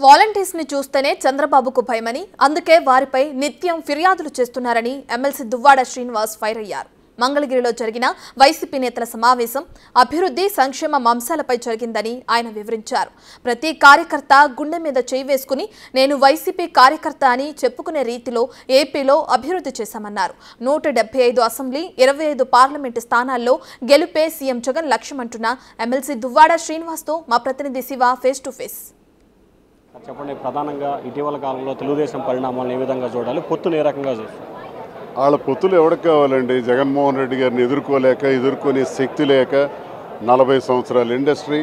Volunteers ని చూస్తేనే చంద్రబాబుకు భయమని అందుకే వారిపై నిత్యం ఫిర్యాదులు చేస్తున్నారని ఎమ్మెల్సీ దువ్వాడ శ్రీనివాస్ ఫైర్ అయ్యారు. మంగళగిరిలో జరిగిన వైసీపీ నేతల సమావేశం అభివృద్ధి సంక్షేమ అంశాలపై జరిగిందని ఆయన వివరించారు. ప్రతి కార్యకర్త గుండె మీద చేయి వేసుకుని నేను వైసీపీ కార్యకర్త అని చెప్పుకునే రీతిలో ఏపీలో అభివృద్ధి చేశామన్నారు. 175 అసెంబ్లీ 25 పార్లమెంటు స్థానాల్లో గెలుపే సీఎం జగన్ లక్ష్యమంటున్న ఎమ్మెల్సీ దువ్వాడ శ్రీనివాస్తో మా ప్రతినిధి శివ ఫేస్ టు ఫేస్. చెప్పండి, ప్రధానంగా ఇటీవల కాలంలో తెలుగుదేశం పరిణామాలను ఏ విధంగా చూడాలి, పొత్తులు ఏ రకంగా చూస్తారు? వాళ్ళ పొత్తులు ఎవరికి కావాలండి? జగన్మోహన్ రెడ్డి గారిని ఎదుర్కొనే శక్తి లేక 40 సంవత్సరాలు ఇండస్ట్రీ,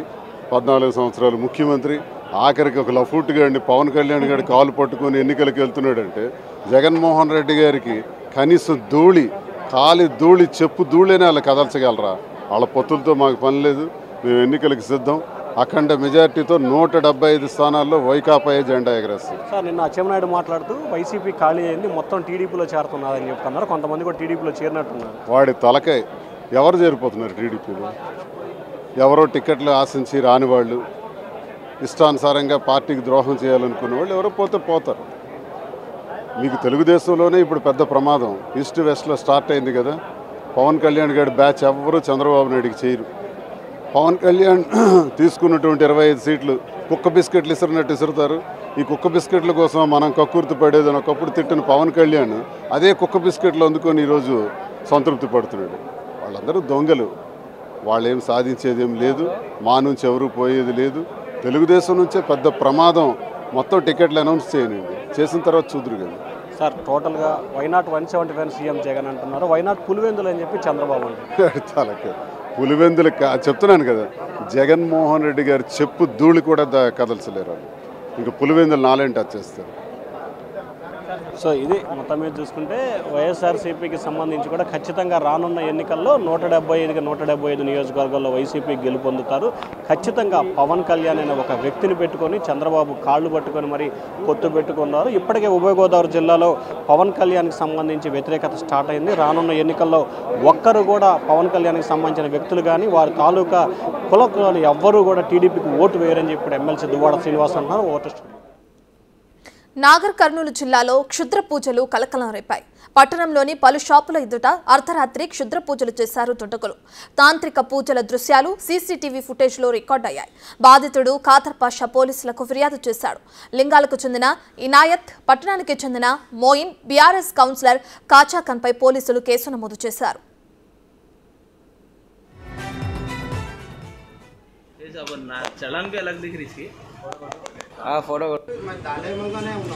14 సంవత్సరాలు ముఖ్యమంత్రి, ఆఖరికి ఒక లఫూట్ గారిని పవన్ కళ్యాణ్ గారి కాలు పట్టుకొని ఎన్నికలకు వెళ్తున్నాడంటే జగన్మోహన్ రెడ్డి గారికి కనీసం కాలి ధూళి చెప్పు ధూళినే వాళ్ళు కదల్చగలరా? వాళ్ళ పొత్తులతో మాకు పని లేదు, మేము ఎన్నికలకు సిద్ధం. అఖండ మెజార్టీతో 175 స్థానాల్లో వైకాపా జెండా ఎగరేస్తారు. సార్, నిన్న అచ్చెన్నాయుడు మాట్లాడుతూ వైసీపీ ఖాళీ అయింది, మొత్తం టీడీపీలో చేరుతున్నారని చెప్తున్నారు. కొంతమంది కూడా టీడీపీలో చేరినట్టున్నారు. వాడి తలకాయ ఎవరు చేరిపోతున్నారు టీడీపీలో? ఎవరో టికెట్లు ఆశించి రాని వాళ్ళు, ఇష్టానుసారంగా పార్టీకి ద్రోహం చేయాలనుకున్న వాళ్ళు ఎవరో పోతారు. మీకు తెలుగుదేశంలోనే ఇప్పుడు పెద్ద ప్రమాదం ఈస్ట్ వెస్ట్లో స్టార్ట్ అయింది కదా. పవన్ కళ్యాణ్ గారి బ్యాచ్ ఎవరు చంద్రబాబు నాయుడికి చేయరు. పవన్ కళ్యాణ్ తీసుకున్నటువంటి 25 సీట్లు కుక్క బిస్కెట్లు ఇసిరినట్టు ఇసురుతారు. ఈ కుక్క బిస్కెట్ల కోసం మనం కక్కుర్తి పడేదని ఒకప్పుడు తిట్టిన పవన్ కళ్యాణ్ అదే కుక్క బిస్కెట్లు అందుకొని ఈరోజు సంతృప్తి పడుతున్నాడు. వాళ్ళందరూ దొంగలు, వాళ్ళేం సాధించేదేం లేదు, మా నుంచి ఎవరు పోయేది లేదు. తెలుగుదేశం నుంచే పెద్ద ప్రమాదం. మొత్తం టికెట్లు అనౌన్స్ చేయనండి, చేసిన తర్వాత చూదురు కదా. సార్, టోటల్గా వైనాట్ 175 సీఎం జగన్ అంటున్నారు, వైనాట్ పులివెందులు అని చెప్పి చంద్రబాబు అంటారు. చాలకే పులివెందులు చెప్తున్నాను కదా, జగన్మోహన్ రెడ్డి గారు చెప్పు ధూళి కూడా కదల్చలేరు. ఇంకా పులివెందులు నాలేంటి టచ్ చేస్తారు. సో ఇది మొత్తం మీద చూసుకుంటే వైఎస్ఆర్సీపీకి సంబంధించి కూడా ఖచ్చితంగా రానున్న ఎన్నికల్లో 175 నియోజకవర్గాల్లో వైసీపీ గెలుపొందుతారు. ఖచ్చితంగా పవన్ కళ్యాణ్ అనే ఒక వ్యక్తిని పెట్టుకొని చంద్రబాబు కాళ్ళు పట్టుకొని మరి పొత్తు పెట్టుకున్నారు. ఇప్పటికే ఉభయ గోదావరి జిల్లాలో పవన్ కళ్యాణ్కి సంబంధించి వ్యతిరేకత స్టార్ట్ అయింది. రానున్న ఎన్నికల్లో ఒక్కరు కూడా పవన్ కళ్యాణ్కి సంబంధించిన వ్యక్తులు కానీ వారి తాలూకా కులకులు ఎవ్వరూ కూడా టీడీపీకి ఓటు వేయరని చెప్పి ఎమ్మెల్సీ దువ్వాడ శ్రీనివాస్ అంటున్నారు. నాగర్ కర్నూలు జిల్లాలో క్షుద్ర పూజలు కలకలం రేపాయి. పట్టణంలోని పలు షాపుల ఎదుట అర్ధరాత్రి క్షుద్ర పూజలు చేశారు దుండగులు. తాంత్రిక పూజల దృశ్యాలు సీసీటీవీ ఫుటేజ్లో రికార్డయ్యాయి. బాధితుడు ఖాదర్ పాషా పోలీసులకు ఫిర్యాదు చేశాడు. లింగాలకు చెందిన ఇనాయత్, పట్టణానికి చెందిన మోయిన్, బీఆర్ఎస్ కౌన్సిలర్ కాచాఖాన్పై పోలీసులు కేసు నమోదు చేశారు. फोटो मैं ताले मंगा नहीं हूं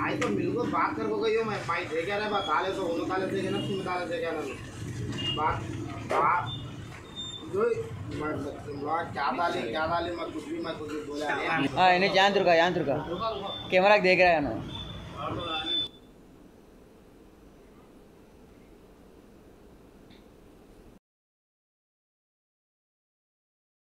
आई तो मिलको बात कर को गयो मैं पाई दे क्या रे बा ताले तो उन ताले से ना तुम ताले से क्या ना बात जो मैं क्या डाली मैं कुछ भी बोला हां इन्हें यांत्रिका कैमरा देख रहा है ना